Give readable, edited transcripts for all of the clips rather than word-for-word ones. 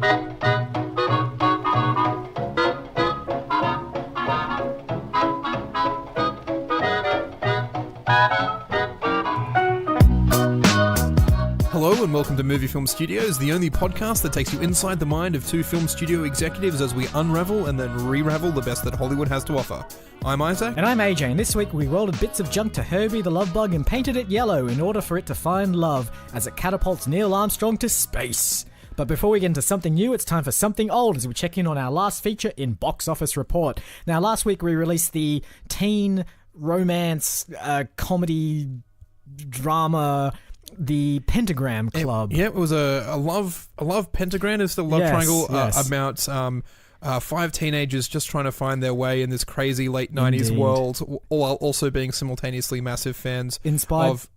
Hello and welcome to Movie Film Studios, the only podcast that takes you inside the mind of two film studio executives as we unravel and then re-ravel the best that Hollywood has to offer. I'm Isaac. And I'm AJ, and this week we welded bits of junk to Herbie the Love Bug and painted it yellow in order for it to find love as it catapults Neil Armstrong to space. But before we get into something new, it's time for something old as we check in on our last feature in Box Office Report. Now, last week we released the teen romance comedy drama The Pentagram Club. It was a love pentagram. It's the love triangle about five teenagers just trying to find their way in this crazy late 90s world, while also being simultaneously massive fans of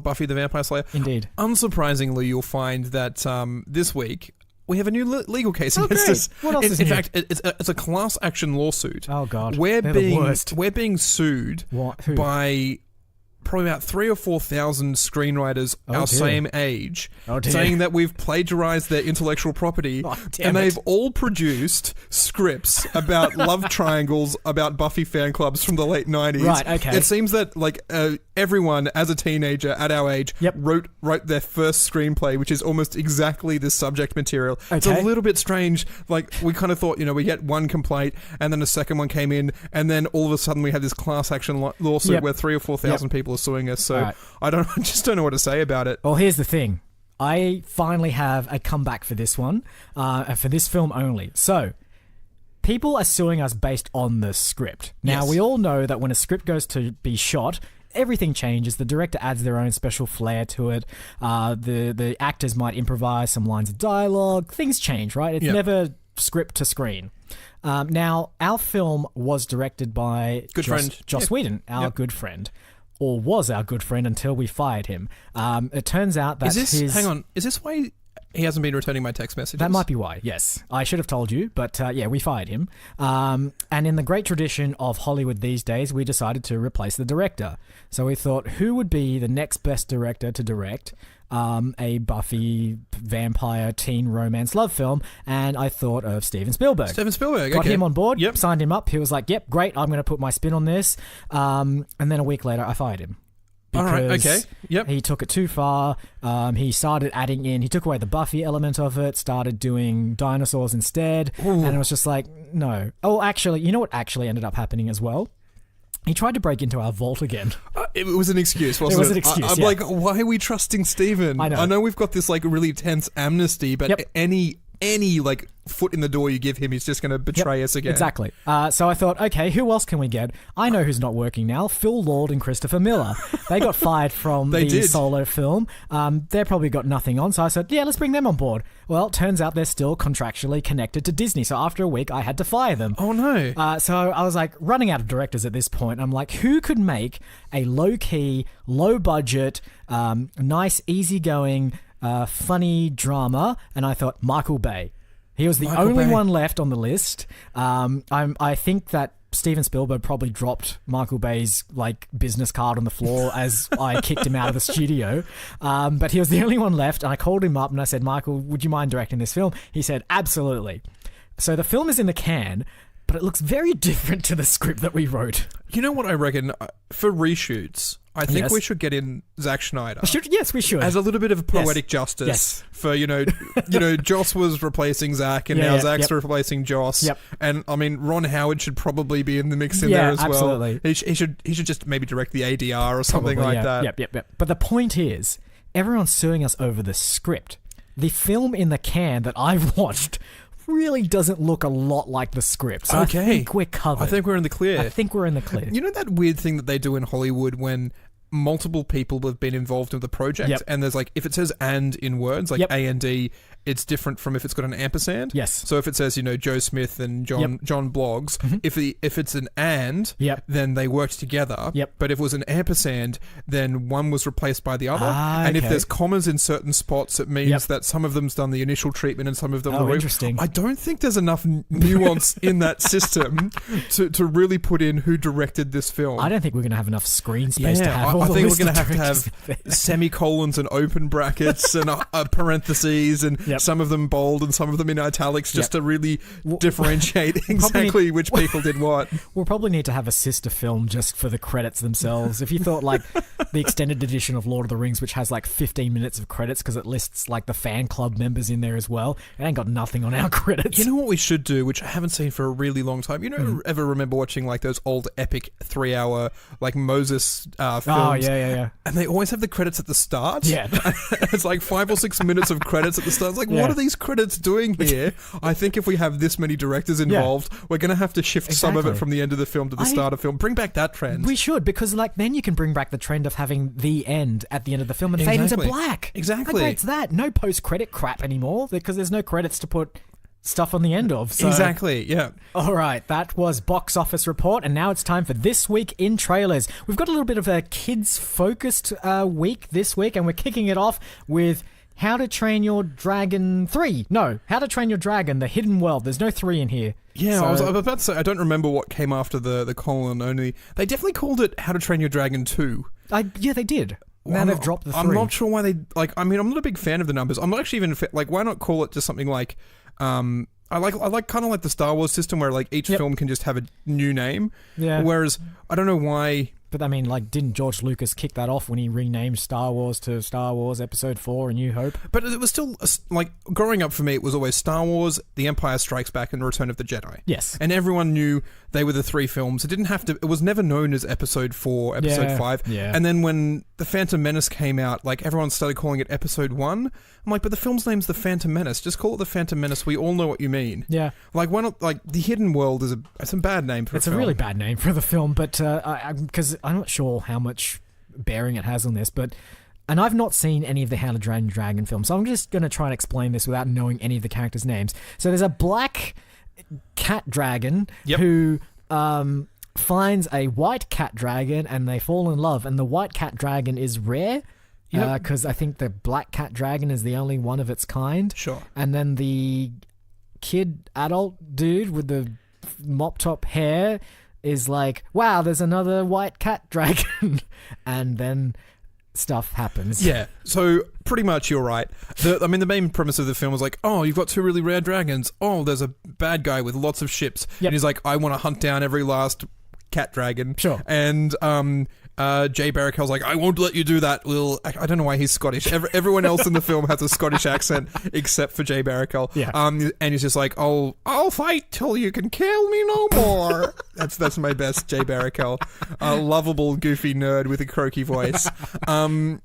Buffy the Vampire Slayer. Indeed. Unsurprisingly, you'll find that this week we have a new legal case against us. What else is in new? fact, it's a class action lawsuit. Oh God, We're they're being the worst. We're being sued Who? by probably about 3,000 or 4,000 screenwriters our same age, saying that we've plagiarized their intellectual property, and they've all produced scripts about love triangles about Buffy fan clubs from the late 90s. Right, okay. It seems that everyone as a teenager at our age wrote their first screenplay, which is almost exactly this subject material. Okay. It's a little bit strange. Like, we kind of thought, we get one complaint, and then a second one came in, and then all of a sudden we have this class action lawsuit where 3,000 or 4,000 people are suing us. So I just don't know what to say about it. Well, here's the thing. I finally have a comeback for this one, for this film only. So, people are suing us based on the script. Now, we all know that when a script goes to be shot, everything changes. The director adds their own special flair to it. The actors might improvise some lines of dialogue. Things change, right? It's never script to screen. Now, our film was directed by Joss Whedon, our good friend. Or was our good friend until we fired him. It turns out that hang on, is this why he hasn't been returning my text messages? That might be why, yes. I should have told you, but we fired him. And in the great tradition of Hollywood these days, we decided to replace the director. So we thought, who would be the next best director to direct a Buffy vampire teen romance love film? And I thought of Steven Spielberg. Got him on board, signed him up. He was like, yep, great, I'm going to put my spin on this. And then a week later, I fired him. Because he took it too far. He started adding in, he took away the Buffy element of it, started doing dinosaurs instead. Ooh. And it was just like, no. Oh, actually, you know what actually ended up happening as well? He tried to break into our vault again. It was an excuse, wasn't it? It was an excuse, I'm like, why are we trusting Steven? I know we've got this really tense amnesty, but any foot in the door you give him, he's just going to betray us again. Exactly. So I thought, okay, who else can we get? I know who's not working now. Phil Lord and Christopher Miller. They got fired from the solo film. They've probably got nothing on. So I said, let's bring them on board. Well, turns out they're still contractually connected to Disney. So after a week, I had to fire them. Oh, no. So I was like running out of directors at this point. I'm like, who could make a low-key, low-budget, nice, easygoing, funny drama? And I thought Michael Bay. He was the only one left on the list. I think that Steven Spielberg probably dropped Michael Bay's business card on the floor as I kicked him out of the studio. But he was the only one left, and I called him up and I said, Michael, would you mind directing this film? He said, absolutely. So the film is in the can, but it looks very different to the script that we wrote. You know what I reckon? For reshoots, I think we should get in Zack Snyder. Yes, we should. As a little bit of poetic justice for, Joss was replacing Zack, and now Zack's replacing Joss. Yep. And, I mean, Ron Howard should probably be in the mix in there as absolutely. well. He should just maybe direct the ADR or something that. Yep. But the point is, everyone's suing us over the script. The film in the can that I've watched really doesn't look a lot like the script. So I think we're covered. I think we're in the clear. You know that weird thing that they do in Hollywood when multiple people have been involved in the project, and there's if it says "and" in words, A&D, it's different from if it's got an ampersand. Yes. So if it says, Joe Smith and John Bloggs, if it's an "and," then they worked together. But if it was an ampersand, then one was replaced by the other. And if there's commas in certain spots, it means that some of them's done the initial treatment and some of them interesting. I don't think there's enough nuance in that system to really put in who directed this film. I don't think we're going to have enough screen space to have all I the think list we're going to of have semicolons and open brackets and parentheses and some of them bold and some of them in italics, just to really differentiate exactly which people did what. We'll probably need to have a sister film just for the credits themselves. If you thought like the extended edition of Lord of the Rings, which has like 15 minutes of credits because it lists like the fan club members in there as well, it ain't got nothing on our credits. You know what we should do, which I haven't seen for a really long time? You know, ever remember watching like those old epic 3-hour like Moses films? Oh, yeah. And they always have the credits at the start. Yeah. It's like 5 or 6 minutes of credits at the start. It's like, what are these credits doing here? I think if we have this many directors involved, we're going to have to shift some of it from the end of the film to the start of the film. Bring back that trend. We should, because like then you can bring back the trend of having the end at the end of the film and fade into black. Exactly. How great's that? No post-credit crap anymore because there's no credits to put stuff on the end of. So. Exactly, yeah. All right, that was Box Office Report, and now it's time for This Week in Trailers. We've got a little bit of a kids-focused week this week, and we're kicking it off with How to Train Your Dragon 3. No, How to Train Your Dragon, The Hidden World. There's no 3 in here. Yeah, so, I was about to say, I don't remember what came after the colon only. They definitely called it How to Train Your Dragon 2. Yeah, they did. Now they've dropped the 3. I'm not sure why they... Like, I mean, I'm not a big fan of the numbers. I'm not actually even... Like, why not call it just something like... I like kind of like the Star Wars system where like each film can just have a new name. Yeah. Whereas I don't know why. But I mean, like, didn't George Lucas kick that off when he renamed Star Wars to Star Wars Episode 4: A New Hope? But it was still, like, growing up for me, it was always Star Wars, The Empire Strikes Back, and Return of the Jedi. Yes. And everyone knew they were the 3 films. It didn't have to, it was never known as Episode 4, Episode 5. Yeah. And then when The Phantom Menace came out, like, everyone started calling it Episode 1. I'm like, but the film's name's The Phantom Menace. Just call it The Phantom Menace. We all know what you mean. Yeah. Like, why not, like, The Hidden World is it's a bad name for a film. It's a really bad name for the film, but, because I'm not sure how much bearing it has on this, and I've not seen any of the How to Train Your Dragon films, so I'm just going to try and explain this without knowing any of the characters' names. So there's a black cat dragon who finds a white cat dragon, and they fall in love, and the white cat dragon is rare, because I think the black cat dragon is the only one of its kind. Sure. And then the adult dude with the mop top hair is like, wow, there's another white cat dragon. And then stuff happens. Yeah, so pretty much you're right. The main premise of the film was like, oh, you've got 2 really rare dragons. Oh, there's a bad guy with lots of ships. Yep. And he's like, I want to hunt down every last cat dragon. Sure. And Jay Baruchel's like, I won't let you do that. I don't know why he's Scottish. Everyone else in the film has a Scottish accent except for Jay Baruchel. Yeah. And he's just like, I'll fight till you can kill me no more. That's my best Jay Baruchel. A lovable, goofy nerd with a croaky voice. And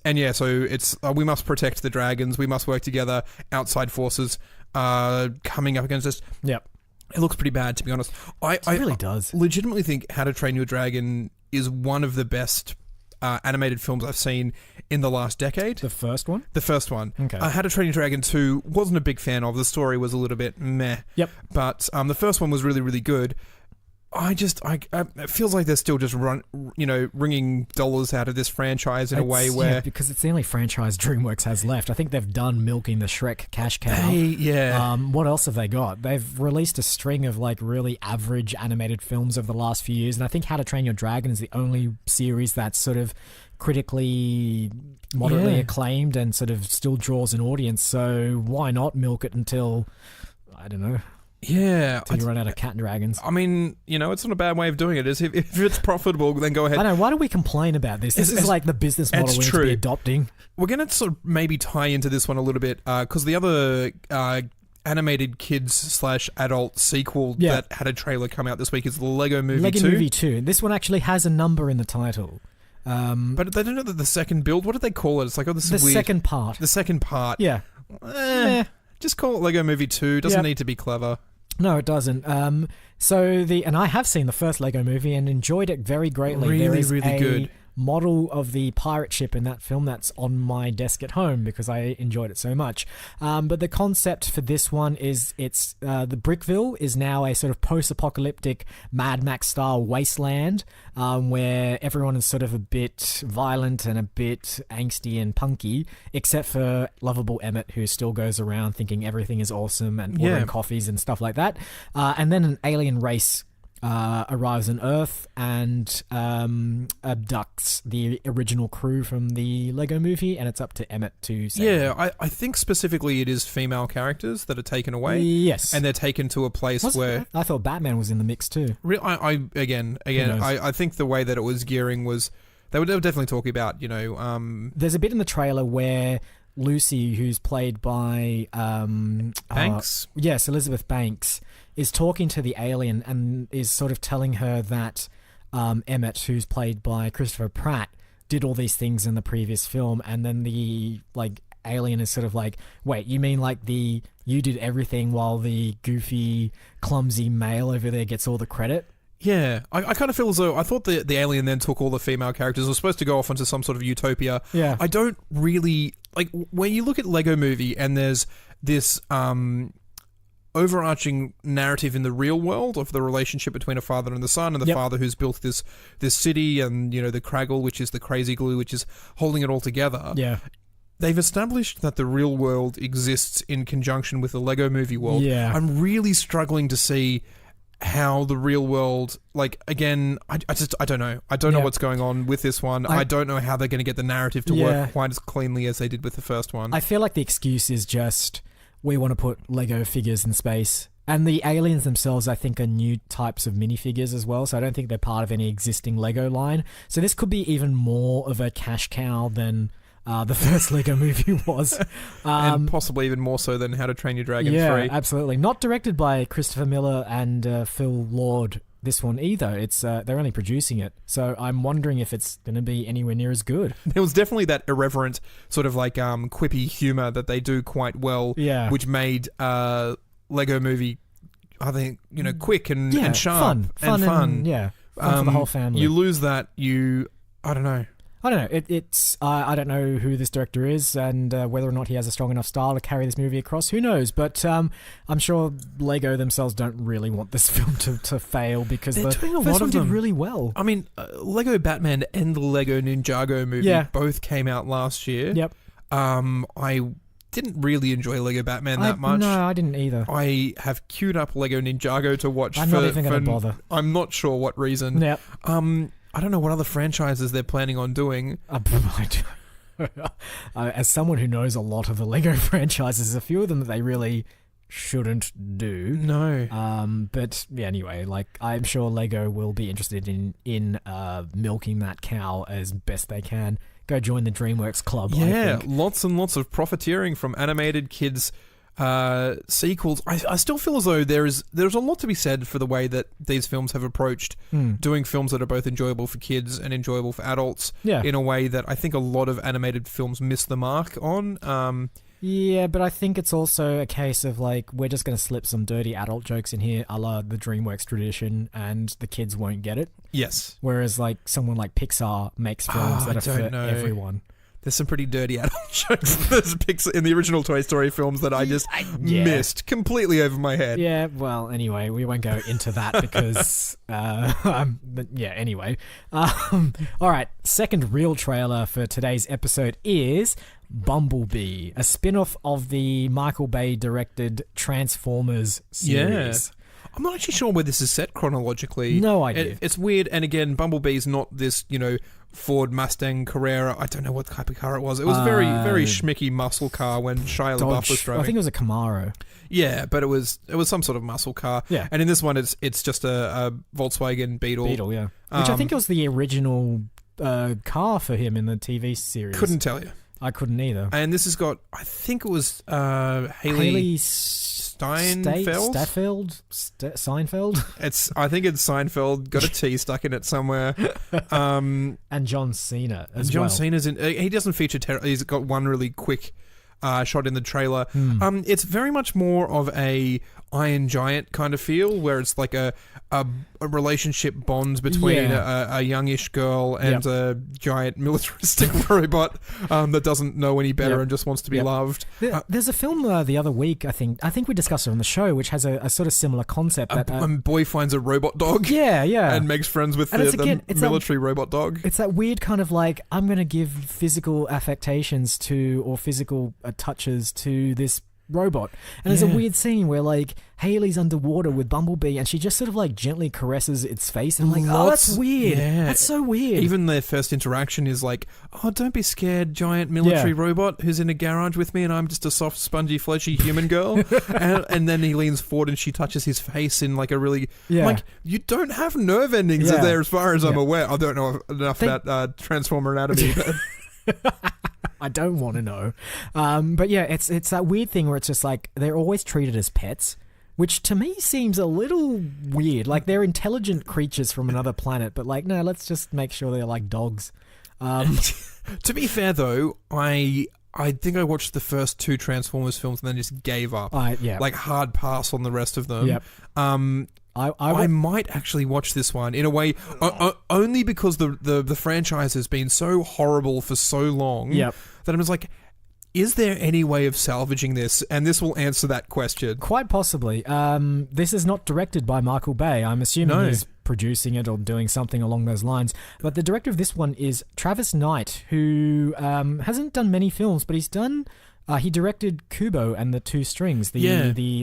yeah, so it's we must protect the dragons. We must work together. Outside forces coming up against us. Yep. It looks pretty bad, to be honest. It really does. Legitimately think How to Train Your Dragon is one of the best animated films I've seen in the last decade. The first one? The first one. Okay. How to Train Your Dragon 2 wasn't a big fan of. The story was a little bit meh. Yep. But the first one was really, really good. It feels like they're still just wringing dollars out of this franchise in a way where... Yeah, because it's the only franchise DreamWorks has left. I think they've done milking the Shrek cash cow. What else have they got? They've released a string of like really average animated films over the last few years, and I think How to Train Your Dragon is the only series that's sort of critically moderately acclaimed and sort of still draws an audience, so why not milk it until, I don't know... Yeah. Until you run out of cat dragons. I mean, it's not a bad way of doing it. If it's profitable, then go ahead. I know. Why do we complain about this? This is like the business model we need to be adopting. We're going to sort of maybe tie into this one a little bit, because the other animated kids/adult sequel that had a trailer come out this week is the Lego Movie 2. Lego Movie 2. This one actually has a number in the title. But they don't know that the second build, what did they call it? It's like, this is weird. Second part. The second part. Yeah. Just call it Lego Movie 2. Doesn't need to be clever. No, it doesn't. And I have seen the first Lego Movie and enjoyed it very greatly. Really, there is really good. Model of the pirate ship in that film that's on my desk at home because I enjoyed it so much. But the concept for this one is the Brickville is now a sort of post-apocalyptic Mad Max style wasteland where everyone is sort of a bit violent and a bit angsty and punky, except for lovable Emmett, who still goes around thinking everything is awesome and ordering coffees and stuff like that. And then an alien race arrives on Earth and abducts the original crew from the Lego movie, and it's up to Emmett to save them. I think specifically it is female characters that are taken away. Yes. And they're taken to a place where... I thought Batman was in the mix too. I think the way that it was gearing was... They were definitely talking about, There's a bit in the trailer where Lucy, who's played by... Banks? Yes, Elizabeth Banks, is talking to the alien and is sort of telling her that Emmett, who's played by Christopher Pratt, did all these things in the previous film, and then the alien is sort of like, wait, you mean you did everything while the goofy, clumsy male over there gets all the credit? Yeah, I kind of feel as though I thought the alien then took all the female characters, was supposed to go off into some sort of utopia. Yeah. I don't really... when you look at Lego Movie and there's this overarching narrative in the real world of the relationship between a father and the son, and the father who's built this city, and, the Craggle, which is the crazy glue, which is holding it all together. Yeah. They've established that the real world exists in conjunction with the Lego Movie world. Yeah. I'm really struggling to see how the real world, again, I don't know. I don't know what's going on with this one. I don't know how they're going to get the narrative to work quite as cleanly as they did with the first one. I feel like the excuse is just, we want to put Lego figures in space. And the aliens themselves, I think, are new types of minifigures as well, so I don't think they're part of any existing Lego line. So this could be even more of a cash cow than... the first Lego movie was. And possibly even more so than How to Train Your Dragon 3. Yeah, absolutely. Not directed by Christopher Miller and Phil Lord, this one either. It's they're only producing it. So I'm wondering if it's going to be anywhere near as good. There was definitely that irreverent sort of quippy humour that they do quite well, which made Lego Movie, I think, quick and sharp fun. Fun for the whole family. You lose that, I don't know. It's I don't know who this director is and whether or not he has a strong enough style to carry this movie across. Who knows? But I'm sure Lego themselves don't really want this film to fail, because the first one did really well. I mean, Lego Batman and the Lego Ninjago movie both came out last year. Yep. I didn't really enjoy Lego Batman that much. No, I didn't either. I have queued up Lego Ninjago to watch. I'm not even going to bother. I'm not sure what reason. Yep. I don't know what other franchises they're planning on doing. As someone who knows a lot of the Lego franchises, a few of them that they really shouldn't do. No. But yeah, anyway, I'm sure Lego will be interested in milking that cow as best they can. Go join the DreamWorks club. Yeah, lots and lots of profiteering from animated kids sequels. I still feel as though there's a lot to be said for the way that these films have approached doing films that are both enjoyable for kids and enjoyable for adults in a way that I think a lot of animated films miss the mark on. Yeah, but I think it's also a case of we're just going to slip some dirty adult jokes in here, a la the DreamWorks tradition, and the kids won't get it. Yes. Whereas someone like Pixar makes films that are for everyone. There's some pretty dirty adult jokes in the original Toy Story films that I just missed completely over my head. Yeah, well, anyway, we won't go into that because... but yeah, anyway. All right, second real trailer for today's episode is Bumblebee, a spin-off of the Michael Bay directed Transformers series. Yeah. I'm not actually sure where this is set chronologically. No idea. It's weird, and again, Bumblebee's not this, Ford Mustang Carrera. I don't know what type of car it was. It was very, very schmicky muscle car when Shia LaBeouf was driving. I think it was a Camaro. Yeah, but it was some sort of muscle car. Yeah. And in this one, it's just a Volkswagen Beetle. Beetle, yeah. Which I think was the original car for him in the TV series. Couldn't tell you. I couldn't either. And this has got, I think it was Haley Seinfeld. I think it's Seinfeld. Got a T stuck in it somewhere. And John Cena as well. John Cena's in. He doesn't feature. He's got one really quick shot in the trailer. It's very much more of a Iron Giant kind of feel, where it's like a relationship bonds between a youngish girl and a giant militaristic robot that doesn't know any better and just wants to be loved. There's a film the other week, I think we discussed it on the show, which has a sort of similar concept. A boy finds a robot dog. Yeah. And makes friends with the military robot dog. It's that weird kind of I'm going to give physical affectations to, or physical touches to this robot. And there's a weird scene where like Hayley's underwater with Bumblebee and she just sort of like gently caresses its face and I'm like, oh, that's weird. Yeah. That's so weird. Even their first interaction is like, oh, don't be scared, giant military robot who's in a garage with me and I'm just a soft, spongy, fleshy human girl. and then he leans forward and she touches his face in like a really... Like, you don't have nerve endings there as far as I'm aware. I don't know enough about Transformer anatomy, but... I don't want to know. But yeah, it's that weird thing where it's just like they're always treated as pets, which to me seems a little weird. Like they're intelligent creatures from another planet, but like, no, let's just make sure they're like dogs. To be fair though, I think I watched the first 2 Transformers films and then just gave up. Like hard pass on the rest of them. Yep. I might actually watch this one in a way only because the franchise has been so horrible for so long that I'm just like, is there any way of salvaging this? And this will answer that question. Quite possibly. This is not directed by Michael Bay. I'm assuming he's producing it or doing something along those lines. But the director of this one is Travis Knight, who hasn't done many films, but he's done... he directed Kubo and the Two Strings, the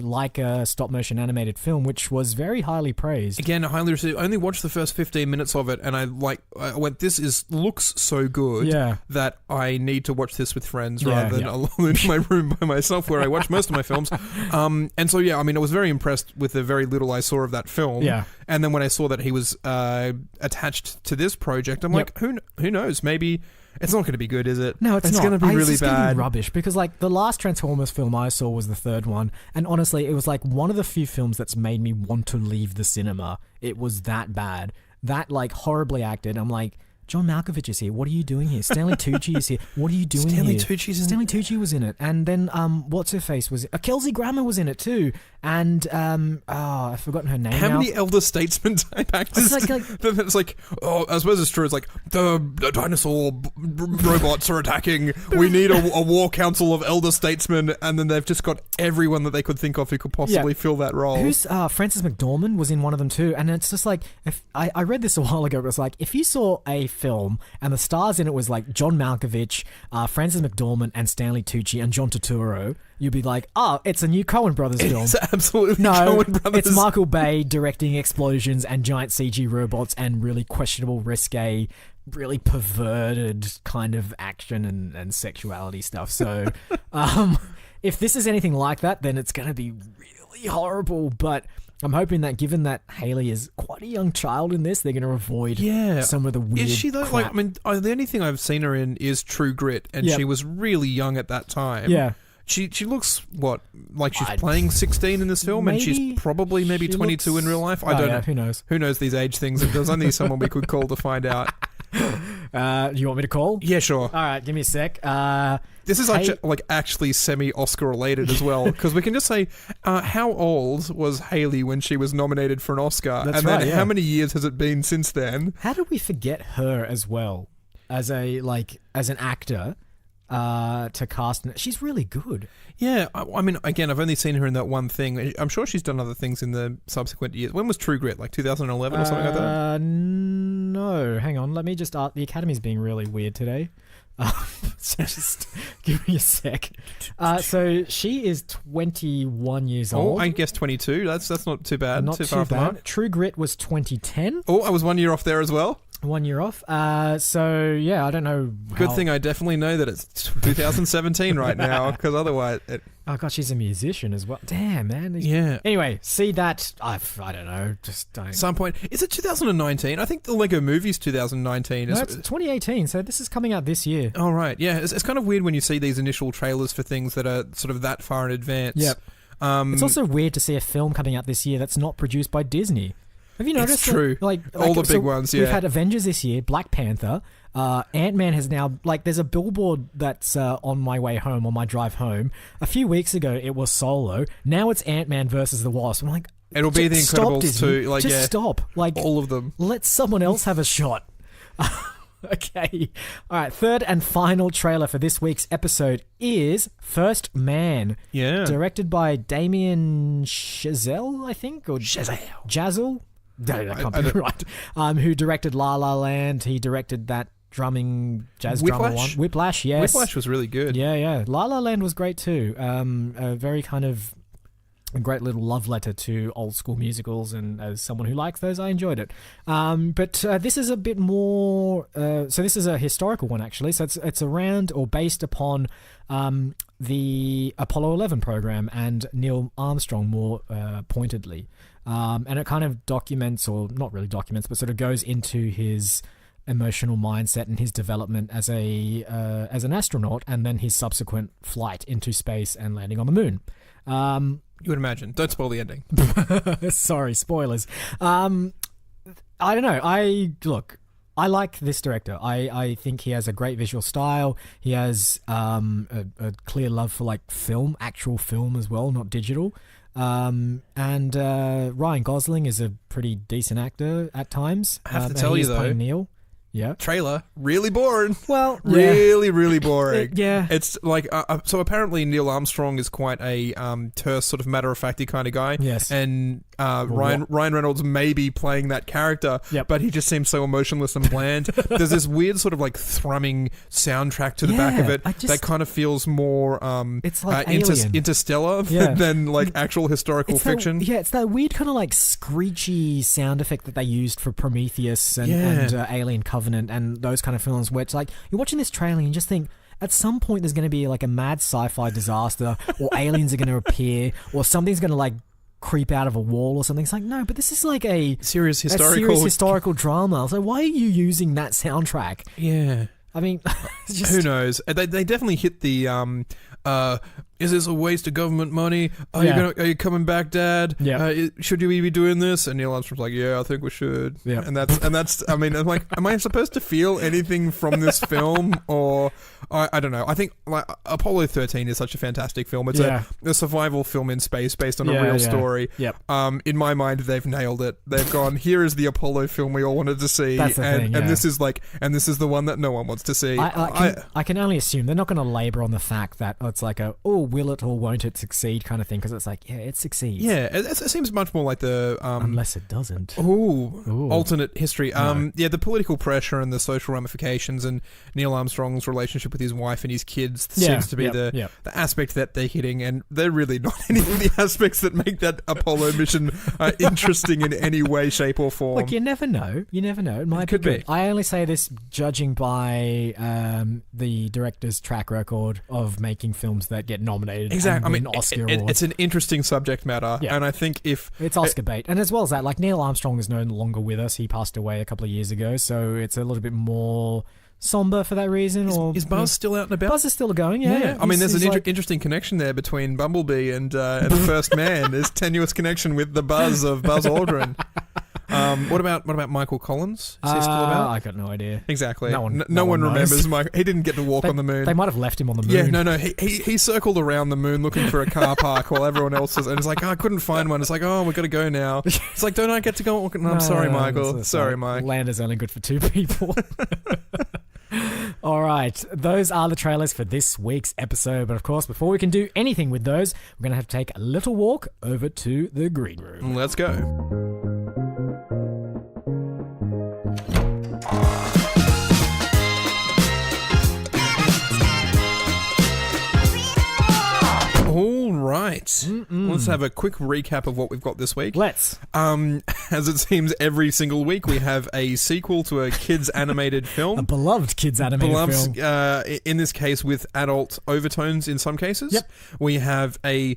Leica stop-motion animated film, which was very highly praised. Again, highly received. I only watched the first 15 minutes of it, and I went, this looks so good that I need to watch this with friends rather than alone in my room by myself where I watch most of my films. And so, I mean, I was very impressed with the very little I saw of that film. Yeah. And then when I saw that he was attached to this project, I'm like, who knows? Maybe... It's not going to be good, is it? No, it's not. It's going to be really bad. Gonna be rubbish because, like, the last Transformers film I saw was the third one, and honestly, it was like one of the few films that's made me want to leave the cinema. It was that bad, that like horribly acted. I'm like, John Malkovich is here. What are you doing here? Stanley Tucci is here. What are you doing here? Stanley Tucci was in it, and then what's her face was Kelsey Grammer was in it too, and I've forgotten her name. How many elder statesman type actors? It's like, oh, I suppose it's true. It's like the dinosaur robots are attacking. We need a war council of elder statesmen, and then they've just got everyone that they could think of who could possibly fill that role. Who's Frances McDormand was in one of them too, and it's just like if I read this a while ago, but it's like if you saw a film and the stars in it was like John Malkovich, Frances McDormand, and Stanley Tucci and John Turturro, you'd be like, oh, it's a new Coen Brothers film. It's absolutely no, Coen Brothers. It's Michael Bay directing explosions and giant CG robots and really questionable, risque, really perverted kind of action and sexuality stuff. So if this is anything like that, then it's going to be really horrible. But I'm hoping that given that Hayley is quite a young child in this, they're going to avoid some of the weird Is she though? crap. Like, I mean, the only thing I've seen her in is True Grit, and she was really young at that time. Yeah. She looks, like she's playing 16 in this film, and she's probably maybe 22 in real life? I don't know. Who knows? Who knows these age things? If there's only someone we could call to find out. Do you want me to call? Yeah, sure. All right, give me a sec. This is actually semi-Oscar related as well, because we can just say, how old was Hayley when she was nominated for an Oscar? That's and then how many years has it been since then? How did we forget her as well as an actor? To cast. She's really good. Yeah, I mean, again, I've only seen her in that one thing. I'm sure she's done other things in the subsequent years. When was True Grit? Like 2011 or something like that? No, hang on. Let me just... the Academy's being really weird today. So just give me a sec. So she is 21 years old. Oh, I guess 22. That's not too bad. Not too bad. True Grit was 2010. Oh, I was 1 year off there as well. 1 year off. So yeah, I don't know. Good thing I definitely know that it's 2017 right now, because otherwise... Oh god, she's a musician as well. Damn, man. Yeah. Anyway, see that. I don't know. Just don't. Some point. Is it 2019? I think the Lego Movie's 2019. No, it's 2018. So this is coming out this year. Oh right, yeah. It's kind of weird when you see these initial trailers for things that are sort of that far in advance. Yep. It's also weird to see a film coming out this year that's not produced by Disney. Have you noticed? It's true. All the big ones, yeah. We've had Avengers this year, Black Panther, Ant-Man has now... there's a billboard that's on my way home, on my drive home. A few weeks ago, it was Solo. Now it's Ant-Man versus the Wasp. I'm like... It'll be The Incredibles too. Just stop. All of them. Let someone else have a shot. Okay. All right. Third and final trailer for this week's episode is First Man. Yeah. Directed by Damien Chazelle, I think? Or Jazzle? No, that can't be right. Who directed La La Land. He directed that drumming, jazz Whiplash? drummer one. Whiplash, yes. Whiplash was really good. Yeah. La La Land was great too. A very kind of a great little love letter to old school musicals, and as someone who likes those, I enjoyed it. But this is a bit more. So this is a historical one actually. So it's around or based upon the Apollo 11 program and Neil Armstrong more pointedly, and it kind of documents, or not really documents, but sort of goes into his emotional mindset and his development as an astronaut, and then his subsequent flight into space and landing on the moon. You would imagine. Don't spoil the ending. Sorry, spoilers. I don't know. I like this director. I think he has a great visual style. He has a clear love for like film, actual film as well, not digital. And Ryan Gosling is a pretty decent actor at times. I have to tell you though, Neil. Yeah. Trailer, really boring. Well, really boring. Yeah. It's like, so apparently Neil Armstrong is quite a terse, sort of matter-of-facty kind of guy. Yes. And Ryan Reynolds may be playing that character, but he just seems so emotionless and bland. There's this weird sort of like thrumming soundtrack to the back of it that kind of feels more it's like interstellar than like actual historical fiction. It's that weird kind of like screechy sound effect that they used for Prometheus and Alien Covenant and those kind of films, where it's like you're watching this trailer and you just think at some point there's going to be like a mad sci-fi disaster, or aliens are going to appear, or something's going to like creep out of a wall or something. It's like, no, but this is like a serious historical drama. So why are you using that soundtrack? Yeah. I mean, who knows? They definitely hit the is this a waste of government money? Are you coming back, Dad? Yeah. Should we be doing this? And Neil Armstrong's like, yeah, I think we should. Yeah. And that's. I mean, I'm like, am I supposed to feel anything from this film, or I don't know. I think like Apollo 13 is such a fantastic film. It's a survival film in space based on a real story. Yep. In my mind, they've nailed it. They've gone, here is the Apollo film we all wanted to see, That's the thing, and this is the one that no one wants to see. I can only assume they're not going to labor on the fact that it's like will it or won't it succeed kind of thing, because it's like, it succeeds. Yeah, it seems much more like the unless it doesn't. Alternate history. No. The political pressure and the social ramifications, and Neil Armstrong's relationship with his wife and his kids seems to be the aspect that they're hitting, and they're really not any of the aspects that make that Apollo mission interesting in any way, shape, or form. Look, you never know. It might could be. I only say this judging by the director's track record of making films that get nominated. Exactly. I mean, Oscar awards. It's an interesting subject matter, and I think if it's Oscar bait, and as well as that, like Neil Armstrong is no longer with us. He passed away a couple of years ago, so it's a little bit more somber for that reason. Is Buzz still out and about? Buzz is still going. Yeah. I mean, there's an interesting connection there between Bumblebee and First Man. There's tenuous connection with the Buzz of Buzz Aldrin. What about Michael Collins? Is he still about? I got no idea. Exactly. No one remembers Michael. He didn't get to walk on the moon. They might have left him on the moon. Yeah, no. He circled around the moon looking for a car park while everyone else was, and it's like, I couldn't find one. It's like, we've got to go now. It's like, don't I get to go? No, I'm sorry, Michael. Sorry, Mike. Land is only good for two people. All right, those are the trailers for this week's episode. But of course, before we can do anything with those, we're going to have to take a little walk over to the green room. Let's go. All right. Let's have a quick recap of what we've got this week. Let's. As it seems, every single week we have a sequel to a kids' animated film. A beloved kids' animated film. In this case, with adult overtones in some cases. Yep. We have a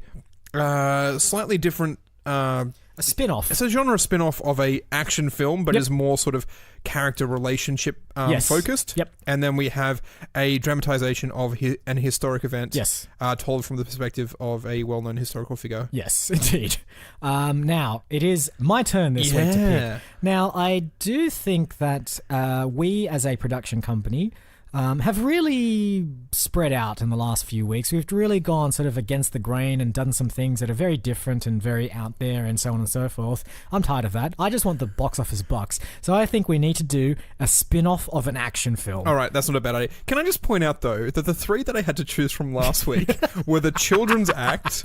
slightly different... a spin-off. It's a genre spin-off of a action film, but is more sort of character relationship focused. Yep. And then we have a dramatization of an historic event. Yes. Told from the perspective of a well-known historical figure. Yes, indeed. Now, it is my turn this week to pick. Now, I do think that we as a production company have really spread out in the last few weeks. We've really gone sort of against the grain and done some things that are very different and very out there and so on and so forth. I'm tired of that. I just want the box office bucks. So I think we need to do a spin-off of an action film. All right, that's not a bad idea. Can I just point out, though, that the three that I had to choose from last week were the Children's Act,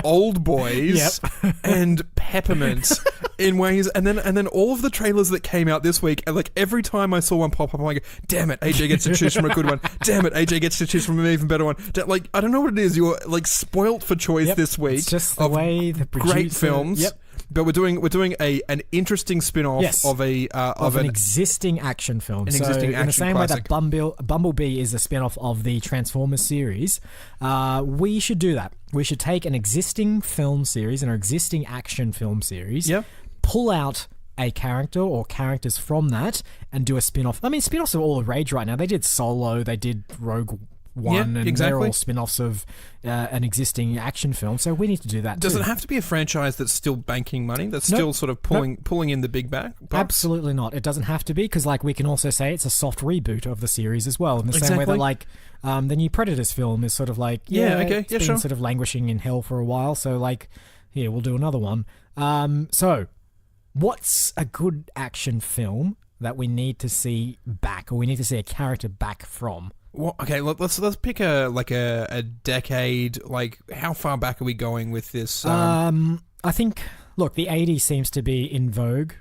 Old Boys, and Peppermint. in ways, and then all of the trailers that came out this week, and like every time I saw one pop up, I'm like, damn it, AJ gets to choose from a good one. Damn it, AJ gets to choose from an even better one. Like, I don't know what it is. You're like spoilt for choice this week. It's just the way the producer, great films. Yep. But we're doing an interesting spin-off of an existing action film. An existing action in the same classic. way that Bumblebee is a spin-off of the Transformers series, we should do that. We should take an existing film series, an existing action film series, pull out a character or characters from that, and do a spin-off. I mean, spin-offs are all the rage right now. They did Solo, they did Rogue One, and they're all spin-offs of an existing action film, so we need to do that Does too. it have to be a franchise that's still banking money, that's still sort of pulling in the big bucks? Absolutely not. It doesn't have to be, because like we can also say it's a soft reboot of the series as well, in the same way that like the new Predators film is sort of like it's been sort of languishing in hell for a while, so like here, we'll do another one. So what's a good action film that we need to see back, or we need to see a character back from? Well, okay, let's pick a decade. Like, how far back are we going with this? I think, look, the 80s seems to be in vogue.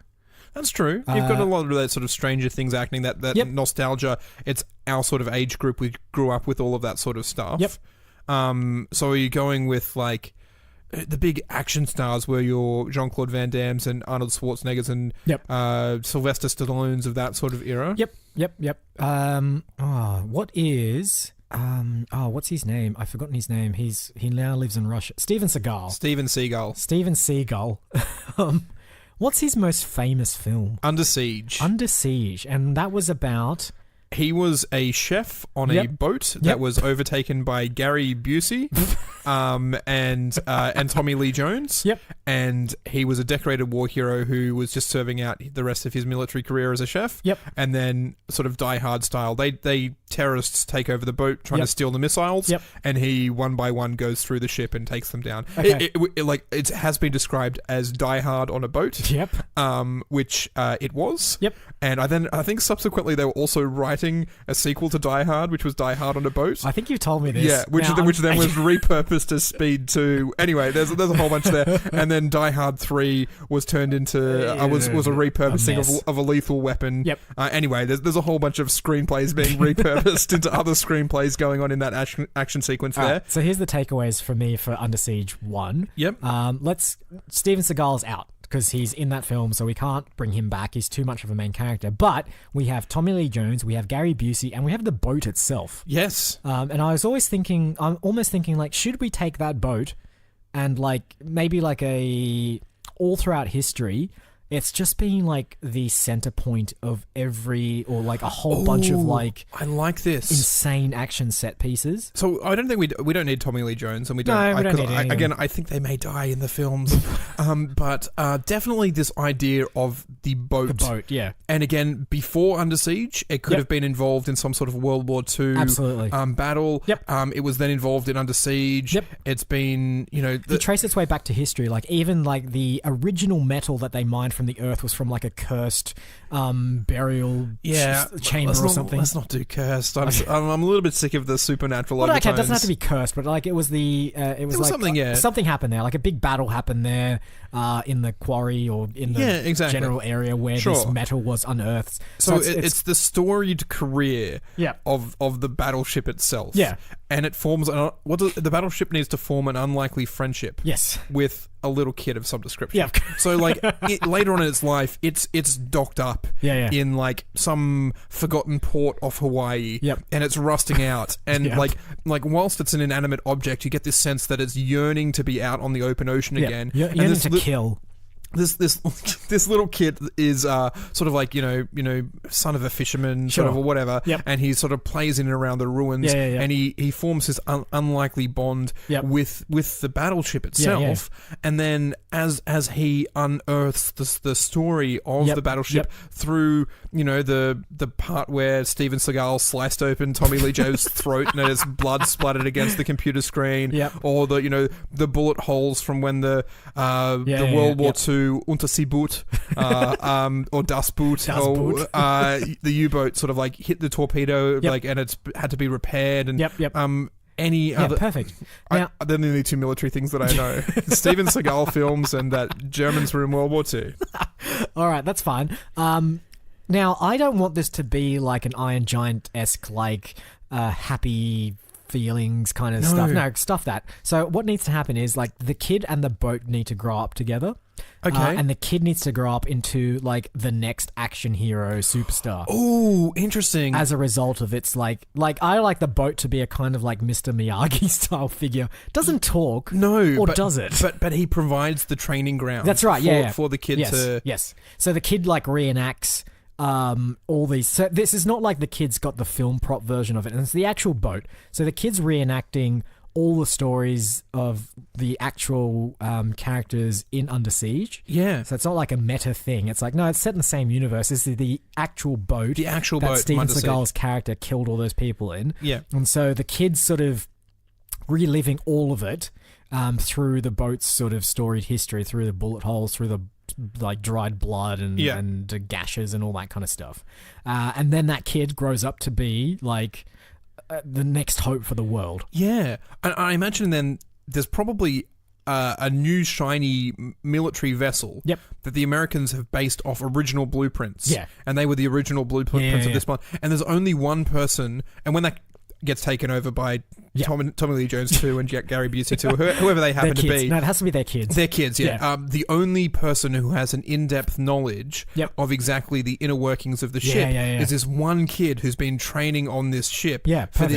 That's true. You've got a lot of that sort of Stranger Things acting, that nostalgia. It's our sort of age group. We grew up with all of that sort of stuff. Yep. So are you going with like the big action stars were your Jean-Claude Van Damme's and Arnold Schwarzenegger's and Sylvester Stallone's of that sort of era? Yep. What's his name? I've forgotten his name. He now lives in Russia. Steven Seagal. What's his most famous film? Under Siege. And that was about... He was a chef on a boat that was overtaken by Gary Busey and Tommy Lee Jones. Yep. And he was a decorated war hero who was just serving out the rest of his military career as a chef. Yep. And then sort of Die Hard style, they terrorists take over the boat trying to steal the missiles. Yep. And he one by one goes through the ship and takes them down. Okay. It has been described as Die Hard on a boat. Yep. Which it was. Yep. And I think subsequently they were also writing a sequel to Die Hard, which was Die Hard on a boat. I think you've told me this. Yeah, which then was repurposed as Speed 2. Anyway, there's a whole bunch there. And then Die Hard 3 was turned into was a repurposing of a Lethal Weapon. Yep. Anyway, there's a whole bunch of screenplays being repurposed into other screenplays going on in that action sequence there. Right, so here's the takeaways for me for Under Siege 1. Yep. Steven Seagal's out, because he's in that film, so we can't bring him back. He's too much of a main character. But we have Tommy Lee Jones, we have Gary Busey, and we have the boat itself. Yes. And I'm almost thinking, like, should we take that boat and, like, maybe like all throughout history, it's just been like the center point of every, or like a whole bunch of like, I like this, insane action set pieces. So I don't think we don't need Tommy Lee Jones, and we don't. No, we don't need anyone. Again, I think they may die in the films, but definitely this idea of the boat. The boat, yeah. And again, before Under Siege, it could have been involved in some sort of World War II battle. Yep. It was then involved in Under Siege. Yep. It's been, if you trace its way back to history, like even like the original metal that they mined from the earth was from like a cursed burial chamber or something. Let's not do cursed. I'm a little bit sick of the supernatural overtones. Okay, it doesn't have to be cursed, but like it was like something. Something happened there, like a big battle happened there in the quarry or in the general area where this metal was unearthed. So it's the storied career of the battleship itself. Yeah. And it forms the battleship needs to form an unlikely friendship. Yes. With a little kid of some description. Yeah. So like later on in its life, it's docked up in like some forgotten port off Hawaii. Yep. And it's rusting out. And like whilst it's an inanimate object, you get this sense that it's yearning to be out on the open ocean again. Yearning to kill. This little kid is sort of like son of a fisherman sort of or whatever, and he sort of plays in and around the ruins, and he forms his unlikely bond with the battleship itself, and then as he unearths the story of the battleship through the part where Steven Seagal sliced open Tommy Lee Jones' throat and there's blood splattered against the computer screen, or the bullet holes from when the World War II Unterseeboot or Das Boot, or the U-boat sort of like hit the torpedo, like, and it's had to be repaired, and any other. Perfect. Now, they're the only two military things that I know: Steven Seagal films and that Germans were in World War II. All right, that's fine. Now, I don't want this to be like an Iron Giant-esque, like happy feelings kind of stuff. No, stuff that. So what needs to happen is like the kid and the boat need to grow up together. Okay. And the kid needs to grow up into like the next action hero superstar. Oh, interesting. As a result of its like I like the boat to be a kind of like Mr. Miyagi style figure. Doesn't talk. No. Or does it? But he provides the training ground. That's right. For the kid to. Yes. So the kid like reenacts all these. So this is not like the kid's got the film prop version of it, and it's the actual boat. So the kid's reenacting all the stories of the actual characters in Under Siege. Yeah. So it's not like a meta thing. It's like, no, it's set in the same universe. This is the actual boat. The actual boat. That Steven Seagal's character killed all those people in. Yeah. And so the kid's sort of reliving all of it through the boat's sort of storied history, through the bullet holes, through the like dried blood and gashes and all that kind of stuff. And then that kid grows up to be like the next hope for the world. Yeah. And I imagine then there's probably a new shiny military vessel that the Americans have based off original blueprints. Yeah. And they were the original blueprints of this one. And there's only one person, and when that gets taken over by Tommy Lee Jones too and Gary Busey too, whoever they happen to be. No, it has to be their kids. Their kids, yeah. The only person who has an in-depth knowledge of exactly the inner workings of the ship is this one kid who's been training on this ship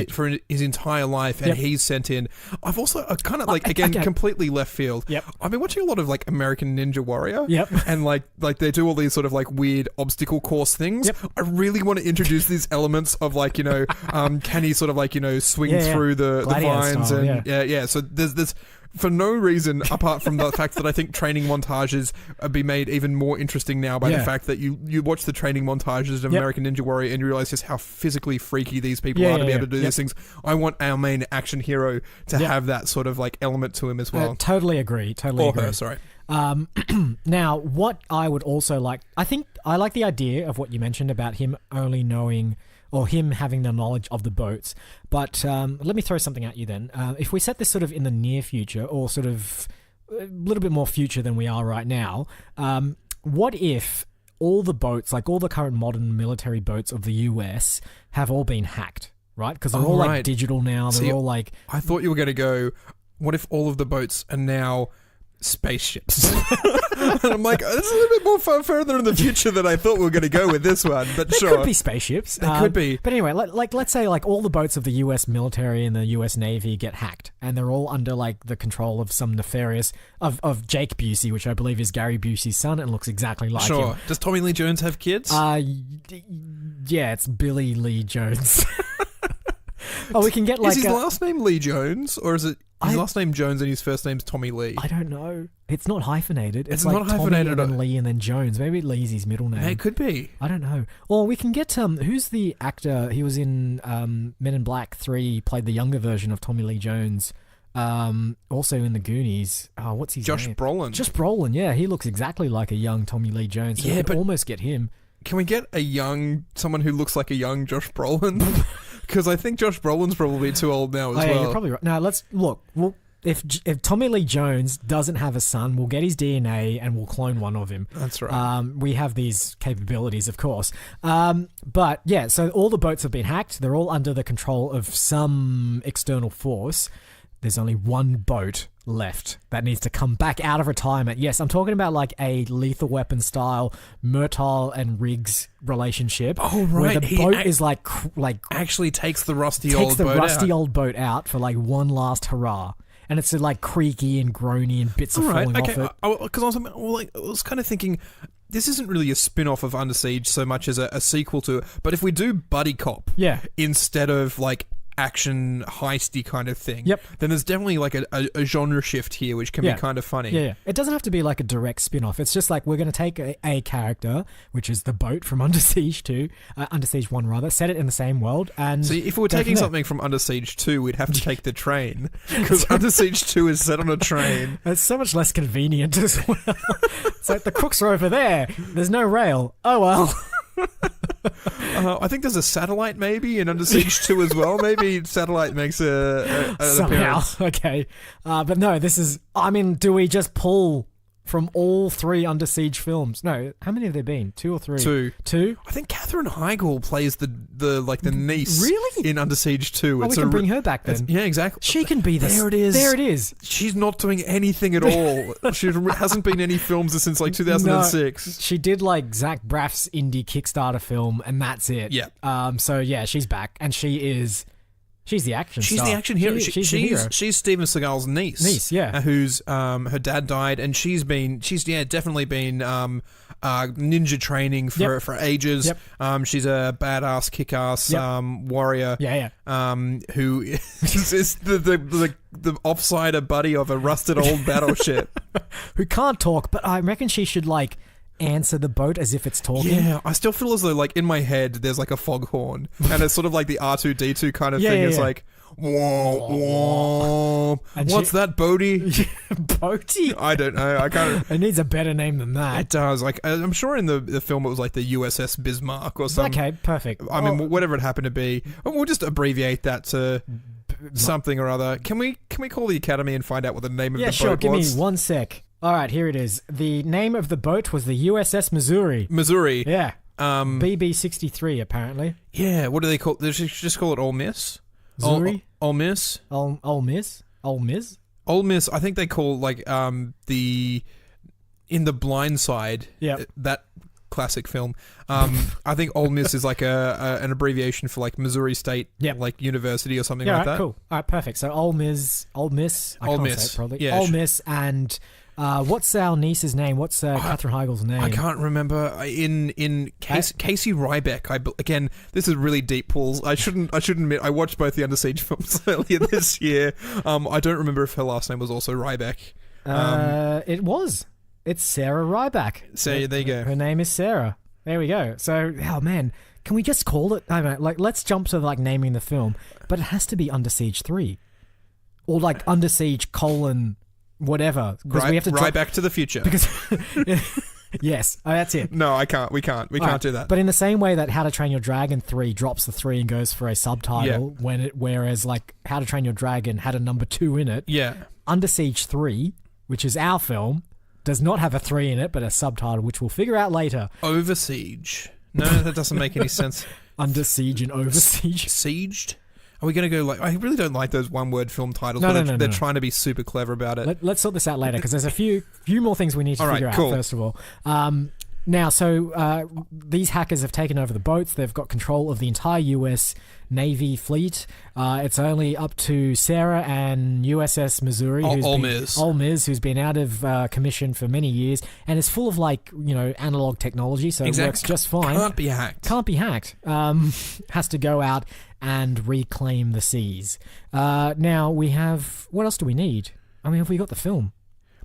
for his entire life, and he's sent in. I've also kind of like, completely left field. I've been watching a lot of like American Ninja Warrior, and like they do all these sort of like weird obstacle course things. I really want to introduce these elements of like, can he sort of like, swing through the vines style, and so there's for no reason apart from the fact that I think training montages be made even more interesting now by the fact that you watch the training montages of American Ninja Warrior and you realize just how physically freaky these people are to be able to do these things. I want our main action hero to have that sort of like element to him as well. Totally agree. Her, sorry. Now, what I would also like, I think I like the idea of what you mentioned about him only knowing, or him having the knowledge of the boats. But let me throw something at you then. If we set this sort of in the near future, or sort of a little bit more future than we are right now, what if all the boats, like all the current modern military boats of the US, have all been hacked, right? Because they're all like digital now. They're all like... I thought you were going to go, what if all of the boats are now spaceships? And I'm like, this is a little bit more further in the future than I thought we were going to go with this one, but There sure. could be spaceships. There could be. But anyway, let's say like all the boats of the US military and the US Navy get hacked, and they're all under like the control of some nefarious, of Jake Busey, which I believe is Gary Busey's son and looks exactly like him. Sure. Does Tommy Lee Jones have kids? Yeah, it's Billy Lee Jones. We can get like... Is his last name Lee Jones, or is it his last name Jones and his first name's Tommy Lee? I don't know. It's not hyphenated. It's not like hyphenated. Tommy and then Lee and then Jones. Maybe Lee's his middle name. It could be. I don't know. Or we can get who's the actor? He was in Men in Black 3. Played the younger version of Tommy Lee Jones. Also in the Goonies. Oh, what's his name? Josh Brolin. Josh Brolin. Yeah, he looks exactly like a young Tommy Lee Jones. So we could almost get him. Can we get someone who looks like a young Josh Brolin? Because I think Josh Brolin's probably too old now as well. Yeah, you're probably right. Now let's look. If Tommy Lee Jones doesn't have a son, we'll get his DNA and we'll clone one of him. That's right. We have these capabilities, of course. But yeah, so all the boats have been hacked. They're all under the control of some external force. There's only one boat left that needs to come back out of retirement. Yes, I'm talking about like a Lethal Weapon style Murtaugh and Riggs relationship. Oh, right. Where the boat is like actually takes the rusty old boat out for like one last hurrah. And it's like creaky and groany and bits are falling off it. Because I was kind of thinking, this isn't really a spin-off of Under Siege so much as a sequel to it. But if we do buddy cop instead of like action heisty kind of thing, then there's definitely like a genre shift here, which can be kind of funny. Yeah. It doesn't have to be like a direct spin-off. It's just like we're going to take a character, which is the boat from Under Siege 2, Under Siege 1 rather, set it in the same world. And so if we were taking something from Under Siege 2, we'd have to take the train, because Under Siege 2 is set on a train. It's so much less convenient as well. It's like the crooks are over there. There's no rail. Oh well. I think there's a satellite maybe in Under Siege 2 as well. Maybe satellite makes an somehow appearance. Okay, but no, this is. I mean, do we just pull from all 3 Under Siege films? No, how many have there been? 2 or 3? Two. I think Katherine Heigl plays the niece. Really? In Under Siege 2. Oh, we can bring her back then. Yeah, exactly. She can be this. There it is. There it is. She's not doing anything at all. She hasn't been any films since like 2006. No, she did like Zach Braff's indie Kickstarter film, and that's it. Yeah. So yeah, she's back, and she's the action She's star. the action hero. She's the hero. She's Steven Seagal's niece. Yeah. Who's her dad died, and she's definitely been ninja training for ages. Yep. She's a badass, kick-ass warrior. Yeah. Who is the offsider buddy of a rusted old battleship. Who can't talk, but I reckon she should like answer the boat as if it's talking. Yeah, I still feel as though like in my head there's like a foghorn, and it's sort of like the R2-D2 kind of thing. It's like, whoa, whoa. What's that, Bodie? Bodie? I don't know. I can't. It needs a better name than that. It does. Like I'm sure in the film it was like the USS Bismarck or something. Okay, perfect. I mean, whatever it happened to be, we'll just abbreviate that to something or other. Can we call the Academy and find out what the name of the boat was? Yeah, sure. Give me 1 sec. All right, here it is. The name of the boat was the USS Missouri. Missouri. Yeah. BB-63, apparently. Yeah, what do they call it? They just call it Ole Miss? Missouri? Ole Miss? Ole Miss? Ole Miss? Ole Miss, I think they call like in The Blind Side, that classic film. I think Ole Miss is like an abbreviation for like Missouri State like University or something like that. Cool. All right, perfect. So Ole Miss. I can't say it probably. Yeah, Ole Miss and what's our niece's name? What's Katherine Heigl's name? I can't remember. In Casey Ryback. Again, this is really deep pools. I shouldn't admit. I watched both the Under Siege films earlier this year. I don't remember if her last name was also Ryback. It was. It's Sarah Ryback. So there you go. Her name is Sarah. There we go. So, oh man, can we just call it? I don't know, like, let's jump to like naming the film, but it has to be Under Siege 3, or like Under Siege : whatever. Because we have to Ryback to the Future. Because yes, that's it. No, I can't. We can't do that. But in the same way that How to Train Your Dragon 3 drops the 3 and goes for a subtitle, whereas like How to Train Your Dragon had a number 2 in it. Yeah. Under Siege 3, which is our film, does not have a 3 in it, but a subtitle, which we'll figure out later. Over Siege. No, that doesn't make any sense. Under Siege and Over Siege. Sieged? Are we going to go like... I really don't like those one-word film titles, they're trying to be super clever about it. Let's sort this out later, because there's a few more things we need to figure out, first of all. Now, so these hackers have taken over the boats. They've got control of the entire US Navy fleet. It's only up to Sarah and USS Missouri, Ole Miss, who's been out of commission for many years and is full of analog technology, so it works just fine. Can't be hacked. Has to go out and reclaim the seas. Now we have... What else do we need? I mean, have we got the film?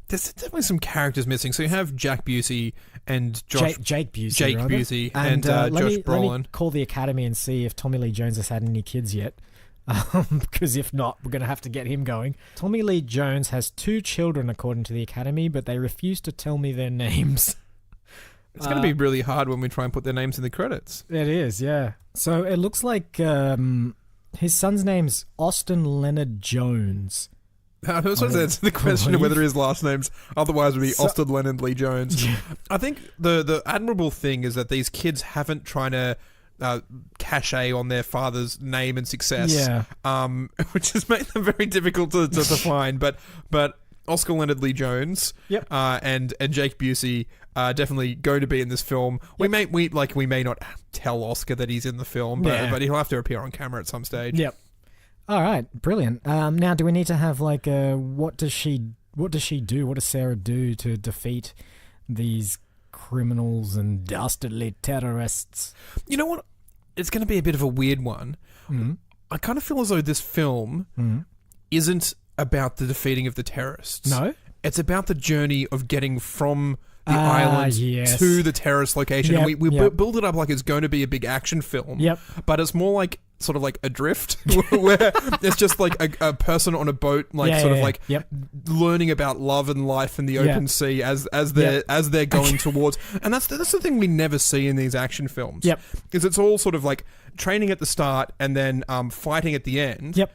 There's definitely some characters missing. So you have Jack Busey and Jake Busey, and Josh Brolin. Let me call the Academy and see if Tommy Lee Jones has had any kids yet. Because if not, we're going to have to get him going. Tommy Lee Jones has 2 children, according to the Academy, but they refuse to tell me their names. It's going to be really hard when we try and put their names in the credits. It is, yeah. So it looks like his son's name's Austin Leonard Jones. I was supposed to answer the question of whether his last name's otherwise would be Austin Leonard Lee Jones. I think the admirable thing is that these kids haven't tried to cachet on their father's name and success, which has made them very difficult to find. But Oscar Leonard Lee Jones, and Jake Busey are definitely going to be in this film. We may not tell Oscar that he's in the film, but he'll have to appear on camera at some stage. Yep. All right, brilliant. Now, do we need to have like what does she do? What does Sarah do to defeat these criminals and dastardly terrorists? You know what? It's going to be a bit of a weird one. Mm-hmm. I kind of feel as though this film isn't about the defeating of the terrorists. No? It's about the journey of getting from the island to the terrorist location. And we build it up like it's going to be a big action film. Yep. But it's more like sort of like adrift, where there's just like a person on a boat, learning about love and life in the open sea as they're going towards. And that's the thing we never see in these action films. Yep. Is it's all sort of like training at the start and then fighting at the end. Yep.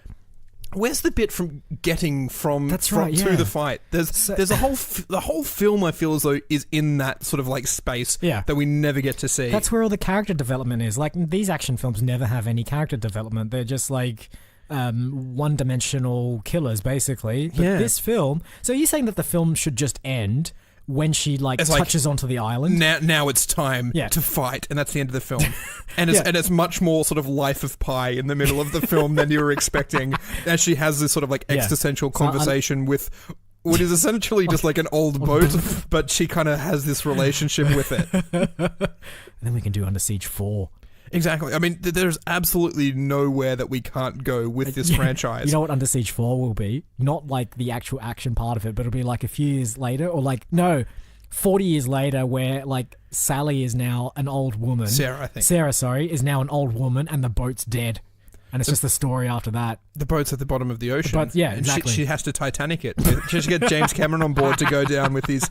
Where's the bit from getting to the fight? There's the whole film, I feel as though, is in that sort of like space that we never get to see. That's where all the character development is. Like, these action films never have any character development. They're just like one-dimensional killers, basically. But this film... So you're saying that the film should just end when she touches onto the island? Now it's time to fight, and that's the end of the film. And it's much more sort of Life of Pi in the middle of the film than you were expecting, as she has this sort of like existential conversation with what is essentially just like an old boat, but she kind of has this relationship with it. And then we can do Under Siege 4. Exactly. I mean, there's absolutely nowhere that we can't go with this franchise. You know what Under Siege 4 will be? Not like the actual action part of it, but it'll be like a few years later, or 40 years later, where like Sally is now an old woman. Sarah, is now an old woman, and the boat's dead. And it's just the story after that. The boat's at the bottom of the ocean. Exactly. She has to Titanic it. She has to get James Cameron on board to go down with these...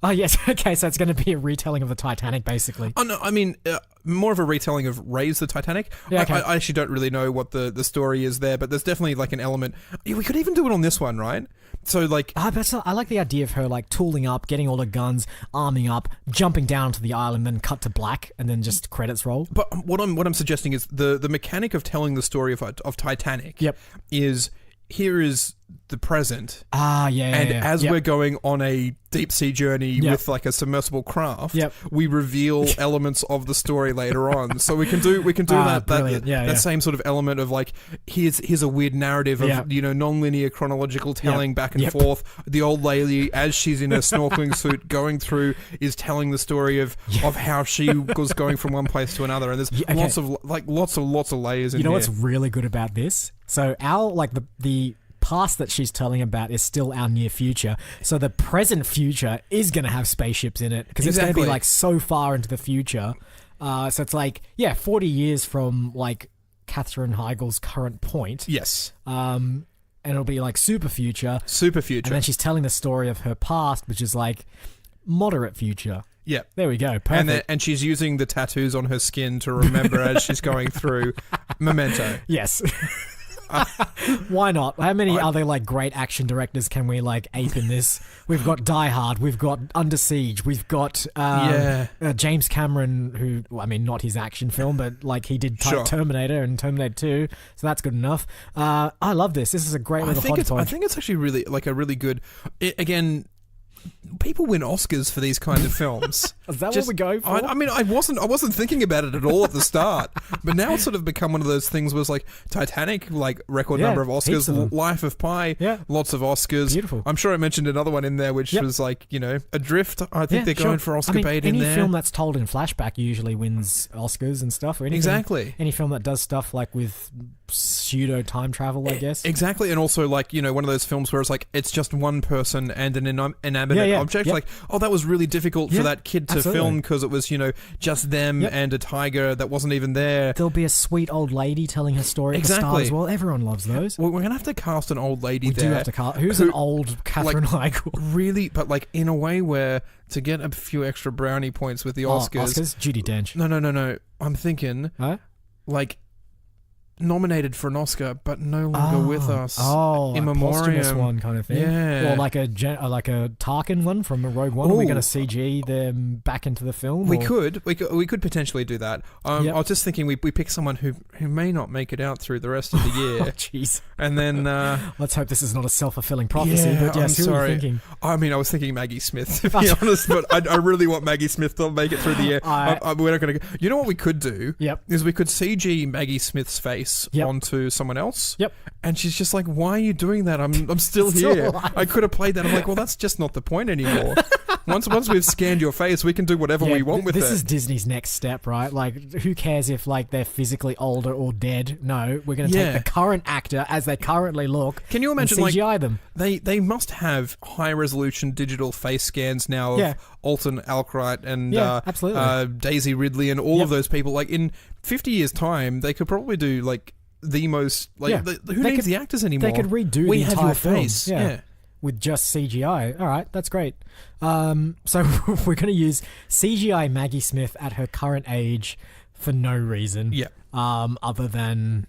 Oh, yes. Okay, so it's going to be a retelling of the Titanic, basically. Oh, no, I mean, more of a retelling of Raise the Titanic. Yeah, okay. I actually don't really know what the story is there, but there's definitely like an element. We could even do it on this one, right? So like... I like the idea of her like tooling up, getting all the guns, arming up, jumping down to the island, then cut to black, and then just credits roll. But what I'm suggesting is the mechanic of telling the story of Titanic is... Here is the present. As we're going on a deep sea journey with like a submersible craft, we reveal elements of the story later on. So we can do that same sort of element of like here's a weird narrative of non-linear chronological telling back and forth. The old lady, as she's in a snorkeling suit going through, is telling the story of how she was going from one place to another. And there's lots of layers in here. You know what's really good about this? So our the past that she's telling about is still our near future. So the present future is going to have spaceships in it because it's going to be like so far into the future. So it's like 40 years from like Katherine Heigl's current point. Yes. And it'll be like super future. And then she's telling the story of her past, which is like moderate future. Yeah. There we go. Perfect. And she's using the tattoos on her skin to remember as she's going through Memento. Yes. Why not? How many other like great action directors can we like ape in this? We've got Die Hard, we've got Under Siege, we've got James Cameron, who, I mean, not his action film, but like he did Terminator and Terminator 2, so that's good enough. I love this. This is a great little hodgepodge. I think it's actually really like a really good. Again, people win Oscars for these kinds of films. Is that what we go for? I mean, I wasn't thinking about it at all at the start, but now it's sort of become one of those things where it's like Titanic, like record number of Oscars, Life of Pi, lots of Oscars. Beautiful. I'm sure I mentioned another one in there, which was like, Adrift. I think they're going for Oscar bait in there. Any film that's told in flashback usually wins Oscars and stuff. Or anything, exactly. Any film that does stuff like with pseudo time travel, I guess. Exactly, and also like one of those films where it's like it's just one person and an inanimate object. Like, that was really difficult for that kid to film because it was just them and a tiger that wasn't even there. There'll be a sweet old lady telling her story at the start as well. Everyone loves those. Well, we're gonna have to cast an old lady there. We do have to cast. Who's an old Katherine Heigl? Really, but like in a way where to get a few extra brownie points with the Oscars. Judi Dench. No. I'm thinking like nominated for an Oscar, but no longer with us. In memoriam one kind of thing. Or like a Tarkin one from Rogue One. Are we going to CG them back into the film? We could potentially do that. I was just thinking we pick someone who may not make it out through the rest of the year. Jeez. And then let's hope this is not a self-fulfilling prophecy. But yes, who are you thinking? I mean, I was thinking Maggie Smith, to be honest, but I really want Maggie Smith to make it through the year. We're not going to. You know what we could do? Is we could CG Maggie Smith's face onto someone else. And she's just like, why are you doing that? I'm still here. I could have played that. I'm like, well, that's just not the point anymore. Once we've scanned your face, we can do whatever we want with it. This is Disney's next step, right? Like, who cares if like they're physically older or dead? No, we're going to take the current actor as they currently look. Can you imagine, and CGI them? They must have high resolution digital face scans now of Alton Albright and absolutely. Daisy Ridley and all of those people. Like in 50 years' time, they could probably do like the most who needs the actors anymore? They could redo the entire your film. face. Yeah. With just CGI. All right, that's great. So we're going to use CGI Maggie Smith at her current age for no reason. Yeah. Other than,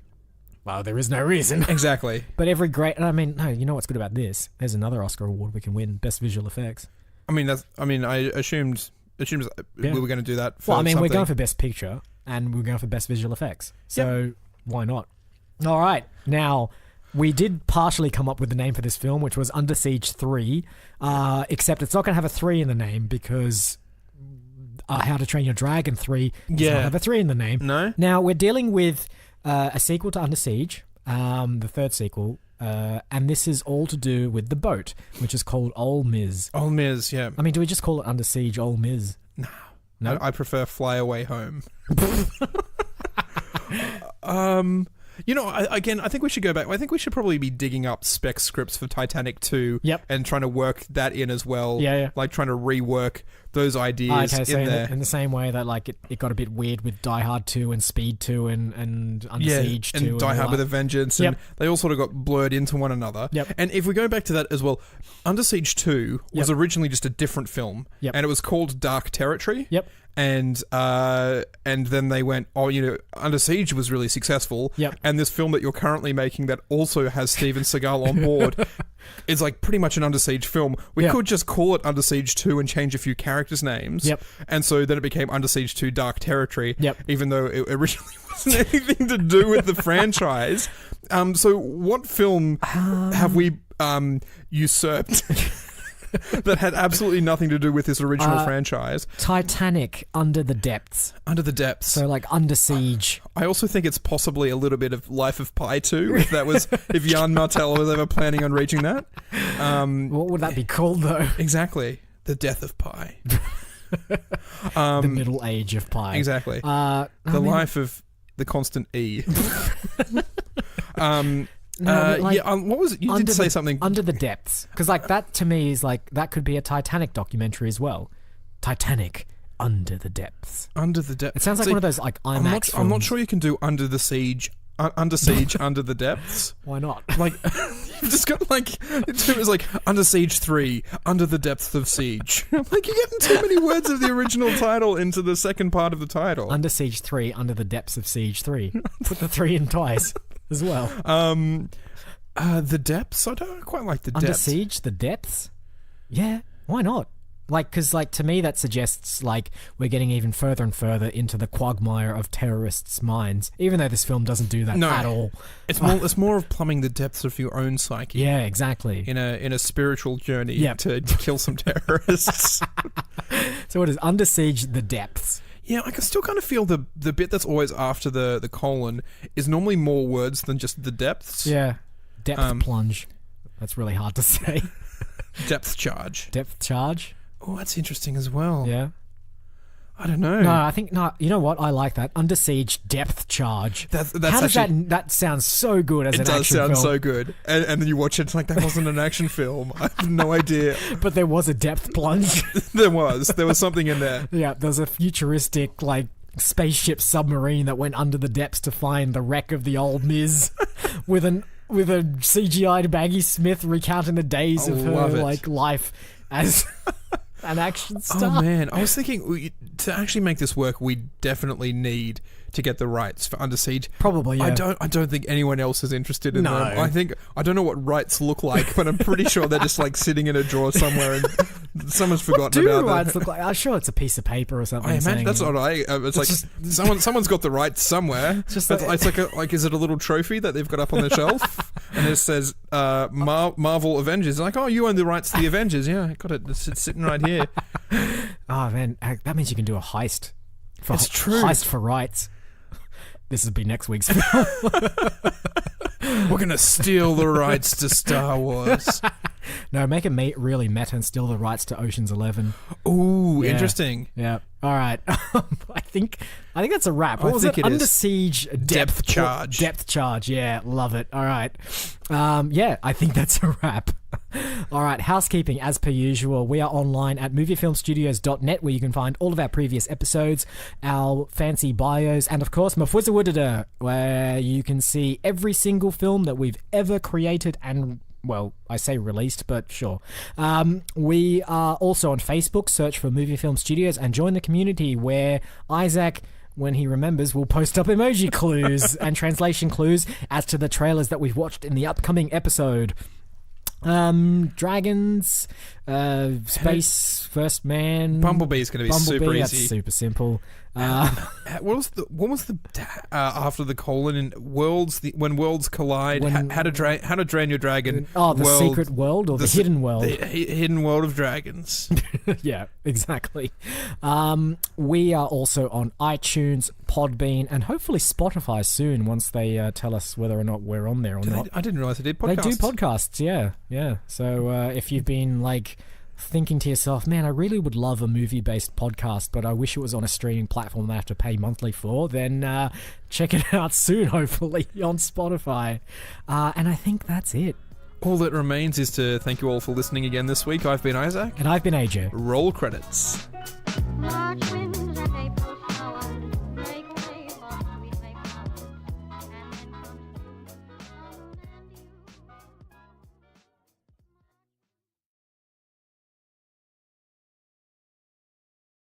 well, there is no reason. Exactly. But every great, I mean, no, you know what's good about this? There's another Oscar award we can win, Best Visual Effects. I assumed we were going to do that. For we're going for Best Picture and we're going for Best Visual Effects. So why not? All right, now. We did partially come up with the name for this film, which was Under Siege 3, except it's not going to have a 3 in the name because How to Train Your Dragon 3 does not have a 3 in the name. No? Now, we're dealing with a sequel to Under Siege, the third sequel, and this is all to do with the boat, which is called Ole Miss. Ole Miss, yeah. I mean, do we just call it Under Siege Ole Miss? No? I prefer Fly Away Home. I think we should go back. I think we should probably be digging up spec scripts for Titanic 2 and trying to work that in as well. Yeah. Like trying to rework those ideas in there. In the same way that like it got a bit weird with Die Hard 2 and Speed 2 and Under Siege 2. And Die Hard with a Vengeance. And they all sort of got blurred into one another. Yep. And if we go back to that as well, Under Siege 2 was originally just a different film. Yep. And it was called Dark Territory. Yep. And then they went, Under Siege was really successful. Yep. And this film that you're currently making that also has Steven Seagal on board is like pretty much an Under Siege film. We could just call it Under Siege 2 and change a few characters' names. Yep. And so then it became Under Siege 2 Dark Territory. Yep. Even though it originally wasn't anything to do with the franchise. So what film have we usurped? That had absolutely nothing to do with this original franchise. Titanic, Under the Depths. Under the Depths. So like Under Siege. I also think it's possibly a little bit of Life of Pi 2, if Jan Martell was ever planning on reaching that. What would that be called though? Exactly. The Death of Pi. The Middle Age of Pi. Exactly. Life of the Constant E. What was it? You did say something. Under the Depths. Because like that to me is like, that could be a Titanic documentary as well. Titanic, Under the Depths. Under the Depths. It sounds like one of those like IMAX films. I'm not sure you can do Under the Siege. Under Siege, Under the Depths. Why not? Like, you've just got like, it was like Under Siege 3, Under the Depths of Siege. Like, you're getting too many words of the original title into the second part of the title. Under Siege 3, Under the Depths of Siege 3. Put the 3 in twice as well. The Depths? I don't quite like the Depths. Under Siege, the Depths? Yeah, why not? Like, because like to me that suggests like we're getting even further and further into the quagmire of terrorists' minds, even though this film doesn't do that at all. It's more of plumbing the depths of your own psyche. Yeah, exactly. In a spiritual journey to kill some terrorists. So what is Under Siege, the Depths? Yeah, I can still kind of feel the bit that's always after the colon is normally more words than just the depths. Yeah. Depth plunge. That's really hard to say. Depth charge. Depth charge. Oh, that's interesting as well. Yeah. I don't know. No, I think you know what? I like that. Under Siege Depth Charge. That's How does that sounds so good as an action film. It does sound so good. And then you watch it, it's like, that wasn't an action film. I have no idea. But there was a depth plunge. There was something in there. Yeah, there's a futuristic like spaceship submarine that went under the depths to find the wreck of the old Miz with a CGI'd Maggie Smith recounting the days of her like life as an action star. Oh man, I was thinking to actually make this work, we definitely need to get the rights for Under Siege. Probably, yeah. I don't think anyone else is interested in them. I don't know what rights look like, but I'm pretty sure they're just like sitting in a drawer somewhere and someone's forgotten about them. What do rights look like? I'm sure it's a piece of paper or something. I imagine that's what it's like. Someone's got the rights somewhere. It's like is it a little trophy that they've got up on the shelf and it says Marvel Avengers? Like, oh, you own the rights to the Avengers. Yeah, I got it. It's sitting right here. Oh man, that means you can do a heist. It's true. Heist for rights. This will be next week's film. We're going to steal the rights to Star Wars. No, make it really meta and steal the rights to Ocean's 11. Ooh, interesting. Yeah. All right. I think that's a wrap. What was it? Under Siege Depth Charge. Depth Charge. Yeah, love it. All right. Yeah, I think that's a wrap. All right, housekeeping as per usual. We are online at moviefilmstudios.net where you can find all of our previous episodes, our fancy bios, and of course Mafwizawudada, where you can see every single film that we've ever created and, well, I say released, but sure. We are also on Facebook. Search for Movie Film Studios and join the community where Isaac, when he remembers, will post up emoji clues and translation clues as to the trailers that we've watched in the upcoming episode. Dragons, space, first man. Bumblebee is going to be super easy. That's super simple. What was the after the colon in worlds? When worlds collide, how to drain your dragon? Oh, the secret world or the hidden world? The hidden world of dragons. Yeah, exactly. We are also on iTunes, Podbean, and hopefully Spotify soon. Once they tell us whether or not we're on there or not. I didn't realize they did podcasts. They do podcasts. Yeah. So if you've been thinking to yourself, man, I really would love a movie-based podcast, but I wish it was on a streaming platform I have to pay monthly for, then check it out soon, hopefully, on Spotify. And I think that's it. All that remains is to thank you all for listening again this week. I've been Isaac. And I've been AJ. Roll credits.